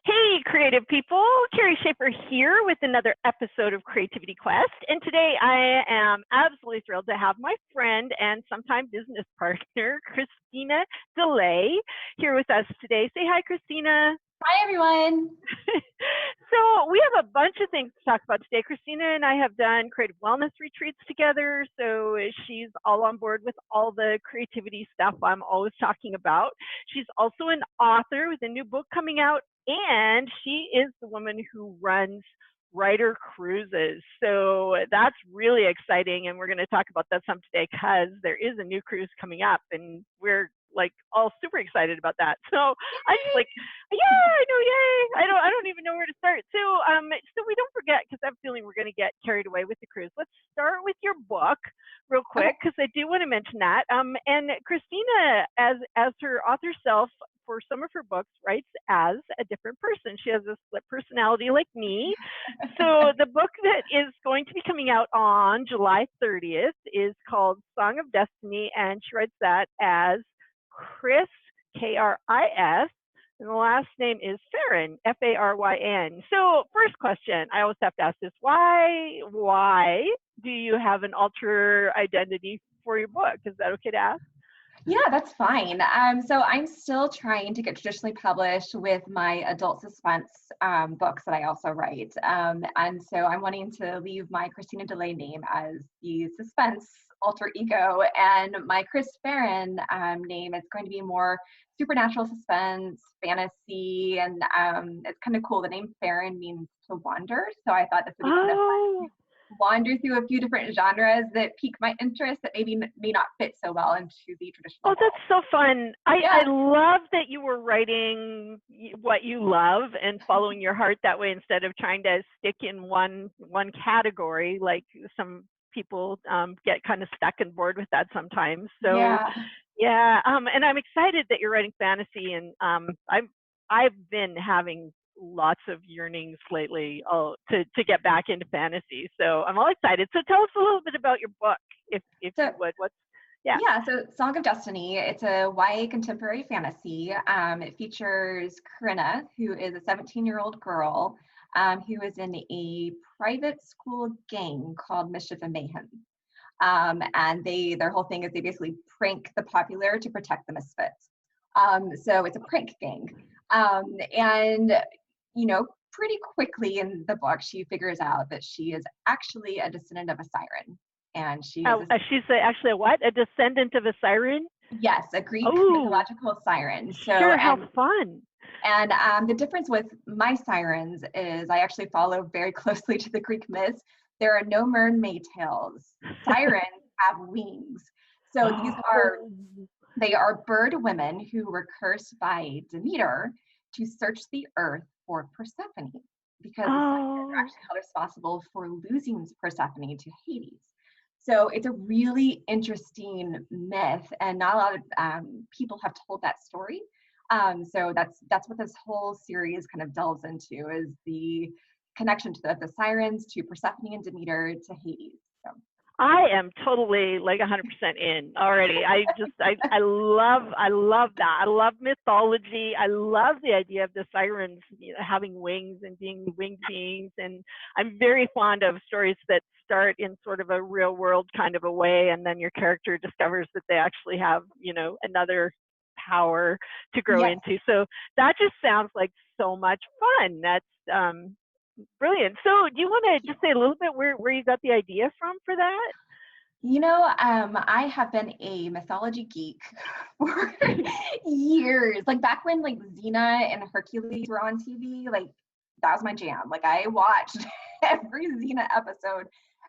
Hey, creative people, Kerry Schafer here with another episode of Creativity Quest. And today I am absolutely thrilled to have my friend and sometime business partner, Christina Delay, here with us today. Say hi, Christina. Hi, everyone. So we have a bunch of things to talk about today. Christina and I have done creative wellness retreats together, so she's all on board with all the creativity stuff I'm always talking about. She's also an author with a new book coming out, and she is the woman who runs Writer Cruises. So that's really exciting, and we're going to talk about that some today because there is a new cruise coming up, and we're like all super excited about that. So I'm just like, yeah, I know, yay! I don't even know where to start. So we don't forget, because I have a feeling we're going to get carried away with the cruise. Let's start with your book real quick, because I do want to mention that. And Christina, as her author self, for some of her books, writes as a different person. She has a split personality like me. So the book that is going to be coming out on July 30th is called Song of Destiny, and she writes that as Kris, K-R-I-S, and the last name is Faryn, F-A-R-Y-N. So first question I always have to ask is, why do you have an alter identity for your book? Is that okay to ask? Yeah, that's fine. So I'm still trying to get traditionally published with my adult suspense books that I also write. And so I'm wanting to leave my Christina Delay name as the suspense alter ego, and my Kris Faryn name is going to be more supernatural suspense, fantasy, and it's kind of cool. The name Faryn means to wander, so I thought this would be kind of fun to wander through a few different genres that pique my interest that maybe may not fit so well into the traditional Oh, that's so fun. I love that you were writing what you love and following your heart that way instead of trying to stick in one category, like some people get kind of stuck and bored with that sometimes. So yeah, and I'm excited that you're writing fantasy, and I've been having lots of yearnings lately to get back into fantasy. So I'm all excited. So tell us a little bit about your book, if you would. So Song of Destiny, it's a YA contemporary fantasy. It features Corinna, who is a 17-year-old girl who is in a private school gang called Mischief and Mayhem. And their whole thing is they basically prank the popular to protect the misfits. So it's a prank gang. And pretty quickly in the book, she figures out that she is actually a descendant of a siren. And she's actually a what? A descendant of a siren? Yes, a Greek mythological siren. So, how fun. And the difference with my sirens is I actually follow very closely to the Greek myths. There are no mermaid tails. Sirens have wings. So they are bird women who were cursed by Demeter to search the earth for Persephone, because the sirens are actually held responsible for losing Persephone to Hades. So it's a really interesting myth, and not a lot of people have told that story. So that's what this whole series kind of delves into, is the connection to the sirens, to Persephone and Demeter, to Hades. So. I am totally like 100% in already. I love that. I love mythology. I love the idea of the sirens having wings and being winged beings. And I'm very fond of stories that start in sort of a real world kind of a way, and then your character discovers that they actually have, another power to grow into. So that just sounds like so much fun. That's brilliant. So do you want to just say a little bit where you got the idea from for that? I have been a mythology geek for years. Like back when Xena and Hercules were on TV, that was my jam. I watched every Xena episode,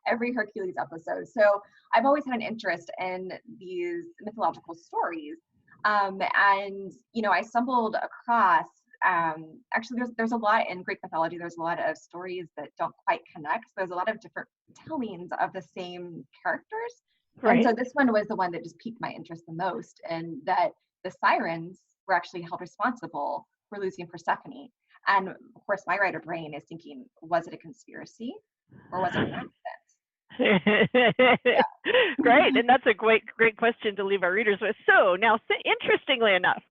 every Hercules episode. So I've always had an interest in these mythological stories. And I stumbled across actually there's a lot in Greek mythology. There's a lot of stories that don't quite connect. There's a lot of different tellings of the same characters. Right. And so this one was the one that just piqued my interest the most, and that the sirens were actually held responsible for losing Persephone. And of course, my writer brain is thinking, was it a conspiracy or was it an accident? Great, and that's a great question to leave our readers with. So now, interestingly enough,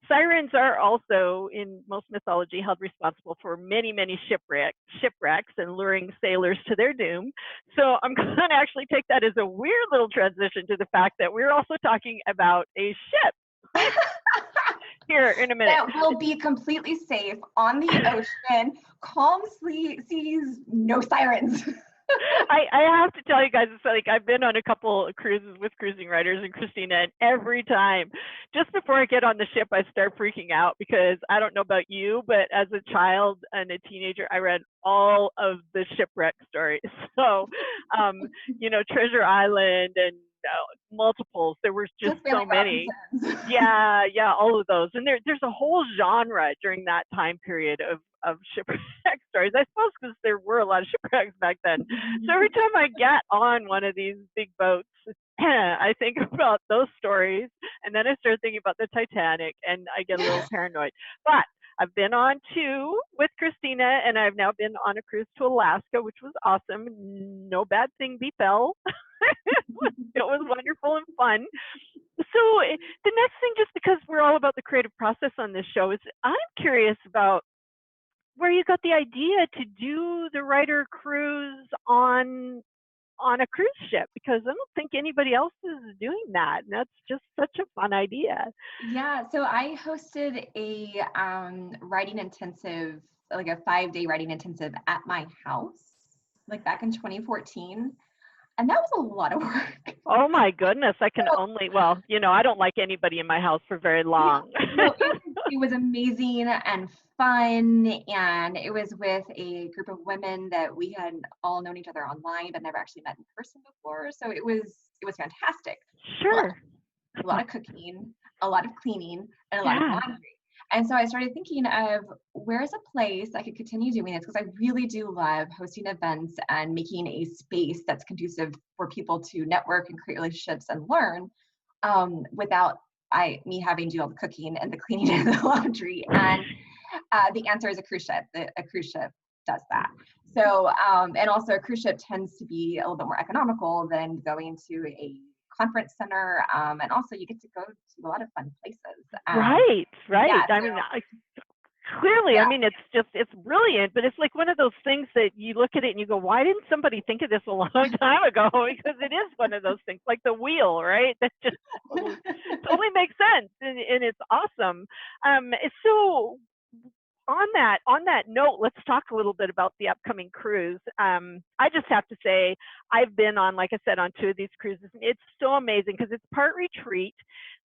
Sirens are also, in most mythology, held responsible for many, many shipwrecks and luring sailors to their doom. So I'm going to actually take that as a weird little transition to the fact that we're also talking about a ship. Here in a minute. That will be completely safe on the ocean, calm seas, no sirens. I have to tell you guys, it's like I've been on a couple of cruises with cruising writers and Christina, and every time, just before I get on the ship, I start freaking out because I don't know about you, but as a child and a teenager, I read all of the shipwreck stories. So, Treasure Island and multiples. There was just so many. Yeah, all of those. And there's a whole genre during that time period of shipwreck stories. I suppose because there were a lot of shipwrecks back then. So every time I get on one of these big boats, I think about those stories, and then I start thinking about the Titanic, and I get a little paranoid. But I've been on 2 with Christina, and I've now been on a cruise to Alaska, which was awesome. No bad thing befell. It was wonderful and fun. So the next thing, just because we're all about the creative process on this show, is I'm curious about where you got the idea to do the writer cruise on a cruise ship, because I don't think anybody else is doing that, and that's just such a fun idea. Yeah, so I hosted a writing intensive, like a 5-day writing intensive at my house, like back in 2014. And that was a lot of work. Oh my goodness. I can only, I don't like anybody in my house for very long. Yeah, no, it was amazing and fun. And it was with a group of women that we had all known each other online, but never actually met in person before. So it was fantastic. Sure. A lot of cooking, a lot of cleaning, and a lot of laundry. And so I started thinking of where's a place I could continue doing this, because I really do love hosting events and making a space that's conducive for people to network and create relationships and learn without me having to do all the cooking and the cleaning and the laundry. And the answer is a cruise ship. A cruise ship does that. So, and also a cruise ship tends to be a little bit more economical than going to a conference center, and also you get to go to a lot of fun places. Right. Yeah, I mean, clearly, I mean, it's brilliant, but it's like one of those things that you look at it and you go, why didn't somebody think of this a long time ago? Because it is one of those things, like the wheel, right? That just totally makes sense, and it's awesome. So on that note, let's talk a little bit about the upcoming cruise. I just have to say, I've been on, like I said, on 2 of these cruises. It's so amazing because it's part retreat,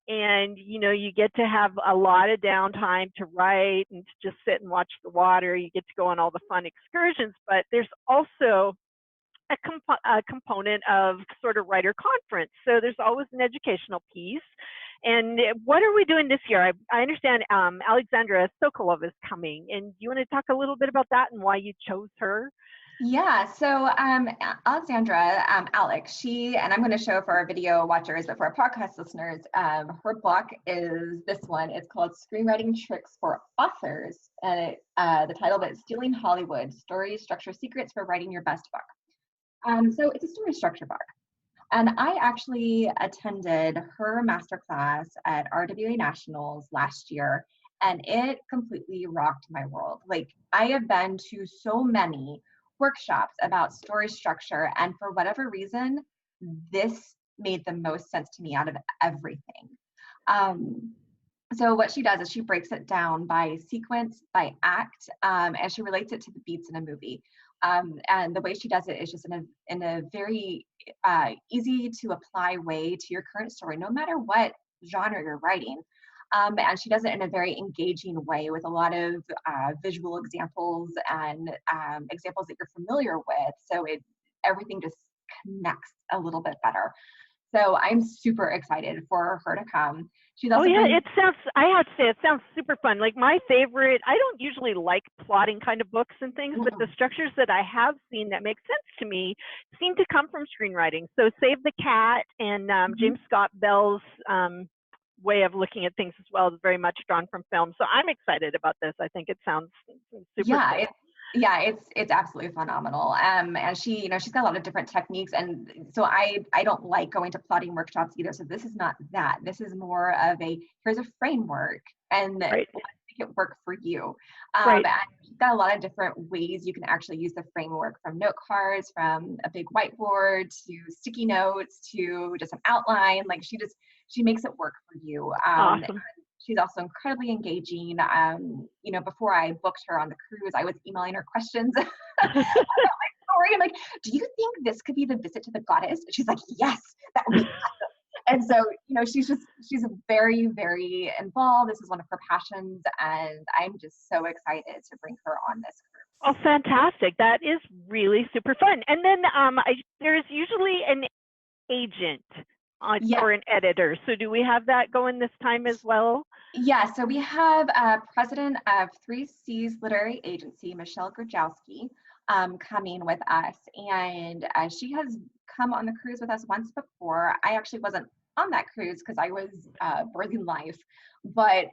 and you get to have a lot of downtime to write and to just sit and watch the water. You get to go on all the fun excursions, but there's also a component of sort of writer conference. So there's always an educational piece. And what are we doing this year? I understand Alexandra Sokolov is coming, and you want to talk a little bit about that and why you chose her? Yeah, so Alexandra, Alex, and I'm going to show for our video watchers, but for our podcast listeners, her book is this one. It's called Screenwriting Tricks for Authors, and the title of it is Stealing Hollywood, Stories, Structure, Secrets for Writing Your Best Book. So it's a story structure book. And I actually attended her masterclass at RWA Nationals last year, and it completely rocked my world. Like, I have been to so many workshops about story structure, and for whatever reason, this made the most sense to me out of everything. So what she does is she breaks it down by sequence, by act, and she relates it to the beats in a movie. And the way she does it is just in a very easy to apply way to your current story, no matter what genre you're writing. And she does it in a very engaging way with a lot of visual examples and examples that you're familiar with. So everything just connects a little bit better. So I'm super excited for her to come. She's also I have to say, it sounds super fun. Like, my favorite, I don't usually like plotting kind of books and things, but the structures that I have seen that make sense to me seem to come from screenwriting. So Save the Cat and James Scott Bell's way of looking at things as well is very much drawn from film. So I'm excited about this. I think it sounds super cool. Yeah, it's absolutely phenomenal. And she, she's got a lot of different techniques. And so I don't like going to plotting workshops either. So this is not that. This is more of here's a framework and Right. let's make it work for you. Right. And she's got a lot of different ways you can actually use the framework, from note cards, from a big whiteboard, to sticky notes, to just an outline. Like she makes it work for you. Awesome. She's also incredibly engaging. Before I booked her on the cruise, I was emailing her questions about my story. I'm like, do you think this could be the visit to the goddess? She's like, yes, that would be awesome. And so, she's very, very involved. This is one of her passions, and I'm just so excited to bring her on this cruise. Oh, fantastic. That is really super fun. And then there's usually an agent or an editor. So do we have that going this time as well? Yeah, so we have president of 3C's Literary Agency, Michelle Grajowski, coming with us. And she has come on the cruise with us once before. I actually wasn't on that cruise because I was birthing life. But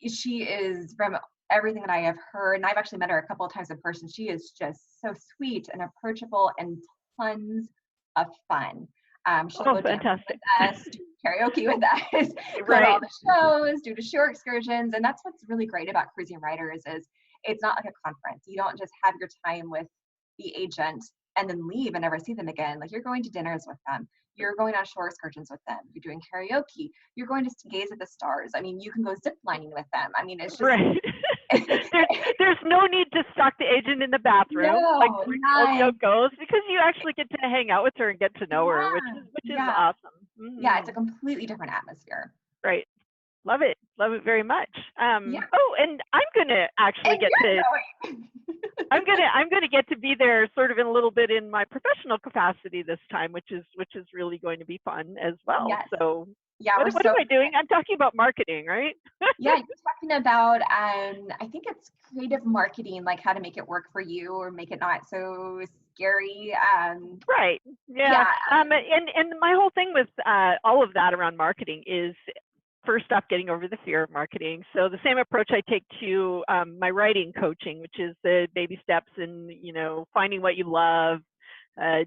she is, from everything that I have heard, and I've actually met her a couple of times in person, she is just so sweet and approachable and tons of fun. She'll go fantastic. With us, do karaoke with us, go to all the shows, do the shore excursions. And that's what's really great about cruising writers is it's not like a conference. You don't just have your time with the agent and then leave and never see them again. Like, you're going to dinners with them. You're going on shore excursions with them. You're doing karaoke. You're going to gaze at the stars. I mean, you can go zip lining with them. I mean, it's just... Right. there's no need to stalk the agent in the bathroom, like the goes, because you actually get to hang out with her and get to know her, which is awesome. Mm-hmm. Yeah, it's a completely different atmosphere. Right. Love it very much. Oh, and I'm gonna actually I'm gonna get to be there sort of in a little bit in my professional capacity this time, which is really going to be fun as well. Yes. So yeah, what am I doing? I'm talking about marketing, right? Yeah, you're talking about I think it's creative marketing, like how to make it work for you or make it not so scary. Right. Yeah. And my whole thing with all of that around marketing is, first off, getting over the fear of marketing. So the same approach I take to my writing coaching, which is the baby steps and, finding what you love,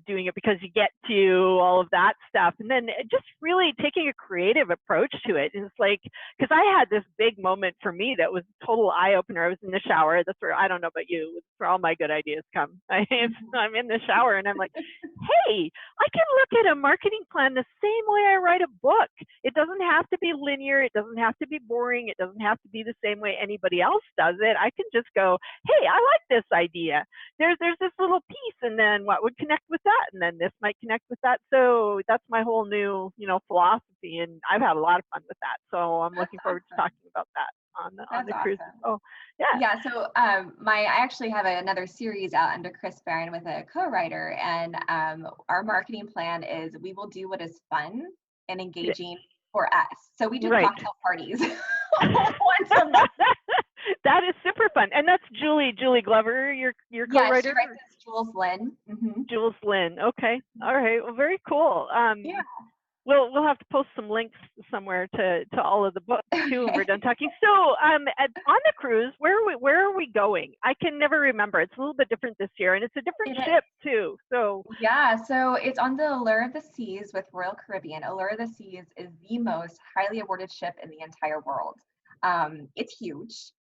doing it because you get to, all of that stuff. And then just really taking a creative approach to it. It's like, because I had this big moment for me that was a total eye opener. I was in the shower. That's where, I don't know about you, that's where all my good ideas come. I'm in the shower and I'm like, hey, I can look at a marketing plan the same way I write a book. It doesn't have to be linear. It doesn't have to be boring. It doesn't have to be the same way anybody else does it. I can just go, hey, I like this idea. There's this little piece, and then what would connect with that, and then this might connect with that. So that's my whole new philosophy, and I've had a lot of fun with that. So I'm looking forward to talking about that on the cruise. Oh, yeah. So I actually have another series out under Kris Faryn with a co-writer, and our marketing plan is we will do what is fun and engaging for us. So we do cocktail parties once a month. That is super fun. And that's Julie Glover, your co-writer? Yeah, she writes as Jules Lynn. Mm-hmm. Jules Lynn. Okay. All right. Well, very cool. We'll have to post some links somewhere to all of the books too when we're done talking. So on the cruise, where are we going? I can never remember. It's a little bit different this year, and it's a different ship too. So so it's on the Allure of the Seas with Royal Caribbean. Allure of the Seas is the most highly awarded ship in the entire world. It's huge.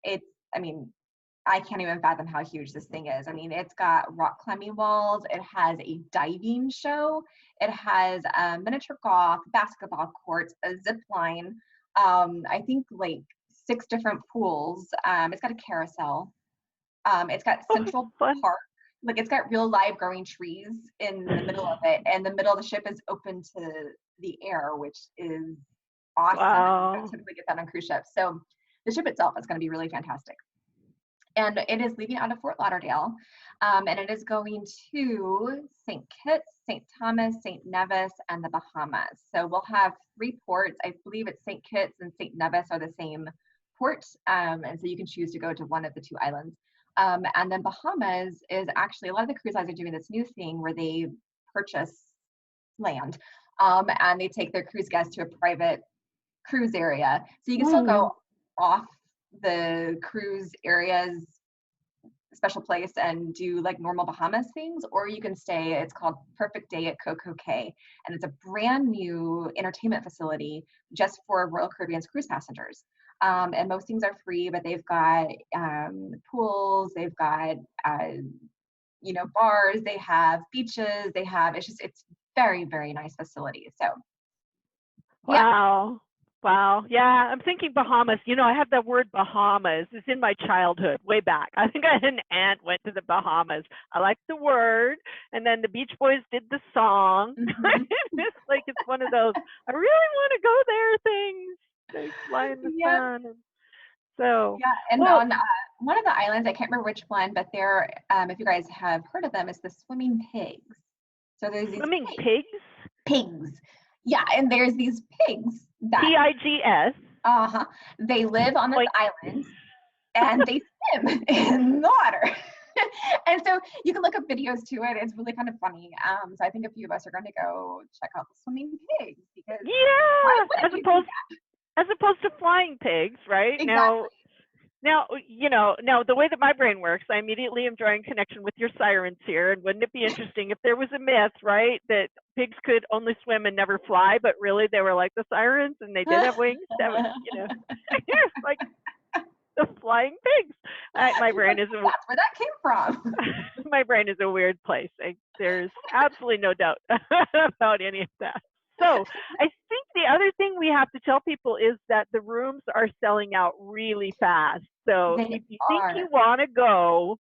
I can't even fathom how huge this thing is. I mean, it's got rock climbing walls. It has a diving show. It has miniature golf, basketball courts, a zip line. I think like 6 different pools. It's got a carousel. It's got Central Park. Like, it's got real live growing trees in the middle of it. And the middle of the ship is open to the air, which is awesome. Wow. You don't typically get that on cruise ships. So the ship itself is going to be really fantastic. And it is leaving out of Fort Lauderdale, and it is going to St. Kitts, St. Thomas, St. Nevis, and the Bahamas. So we'll have 3 ports. I believe it's St. Kitts and St. Nevis are the same port, and so you can choose to go to one of the 2 islands. And then Bahamas is actually, a lot of the cruise lines are doing this new thing where they purchase land, and they take their cruise guests to a private cruise area. So you can still go off the cruise area's special place and do like normal Bahamas things, or you can stay. It's called Perfect Day at Coco Cay, and it's a brand new entertainment facility just for Royal Caribbean's cruise passengers. And most things are free, but they've got pools, they've got bars, they have beaches, it's very, very nice facility. So yeah. Wow. Yeah, I'm thinking Bahamas. I have that word Bahamas. It's in my childhood, way back. I think I had an aunt went to the Bahamas. I like the word. And then the Beach Boys did the song. Mhm. It's one of those, I really want to go there things. They fly in the Yep. sun. And so, Yeah, and well, on one of the islands, I can't remember which one, but there, if you guys have heard of them, is the swimming pigs. So there's these swimming pigs? pigs. Yeah, and there's these pigs that Pigs. they live on this Like, island and they swim in the water. And so you can look up videos to it. It's really kind of funny. So I think a few of us are going to go check out the swimming pigs because yeah, as opposed to flying pigs, right? Exactly. Now the way that my brain works, I immediately am drawing connection with your sirens here. And wouldn't it be interesting if there was a myth, right, that pigs could only swim and never fly, but really they were like the sirens and they did have wings? That was, like the flying pigs. My brain is That's where that came from. my brain is a weird place. There's absolutely no doubt about any of that. So I think the other thing we have to tell people is that the rooms are selling out really fast. So if you think you want to go,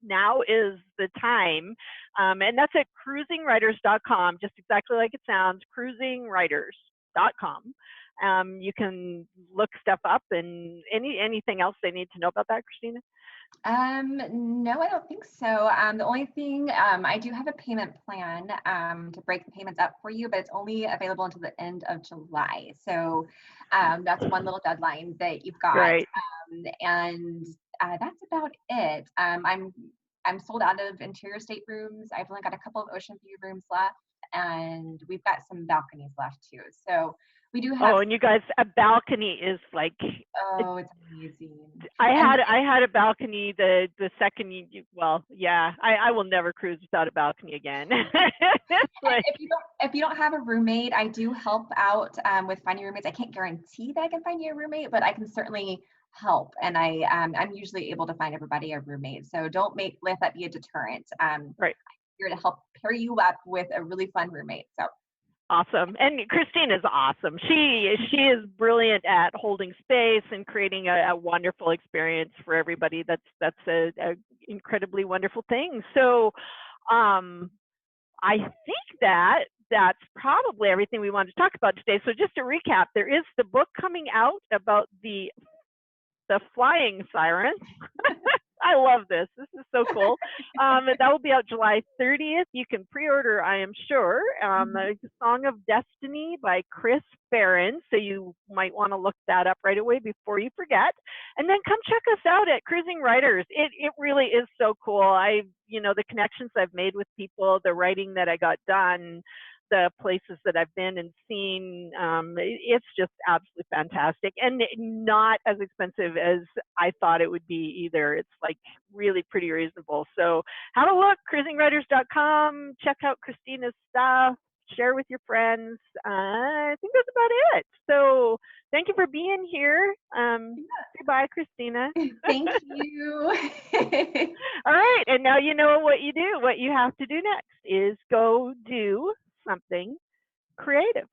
now is the time. And that's at cruisingwriters.com, just exactly like it sounds, cruisingwriters.com. You can look stuff up, and anything else they need to know about that, Christina? No, I don't think so. The only thing, I do have a payment plan to break the payments up for you, but it's only available until the end of July. So that's one little deadline that you've got. Right. And that's about it. I'm sold out of interior staterooms. I've only got a couple of ocean view rooms left, and we've got some balconies left too. So we do have. Oh, and you guys, a balcony is like. Oh, it's amazing. I had a balcony the second I will never cruise without a balcony again. Like, if you don't have a roommate, I do help out with finding roommates. I can't guarantee that I can find you a roommate, but I can certainly help, and I'm usually able to find everybody a roommate. So don't let that be a deterrent. Right. I'm here to help pair you up with a really fun roommate. So. Awesome. And Christina's awesome. She is brilliant at holding space and creating a wonderful experience for everybody. That's a incredibly wonderful thing. So I think that's probably everything we wanted to talk about today. So just to recap, there is the book coming out about the flying sirens. I love this. This is so cool. That will be out July 30th. You can pre-order, I am sure. The Song of Destiny by Kris Faryn. So you might want to look that up right away before you forget. And then come check us out at Cruising Writers. It really is so cool. The connections I've made with people, the writing that I got done, the places that I've been and seen, it's just absolutely fantastic, and not as expensive as I thought it would be either. It's like really pretty reasonable. So have a look, cruisingwriters.com, check out Christina's stuff, share with your friends. I think that's about it. So thank you for being here. Goodbye, Christina. Thank you. All right, and now you know what you do. What you have to do next is go do something creative.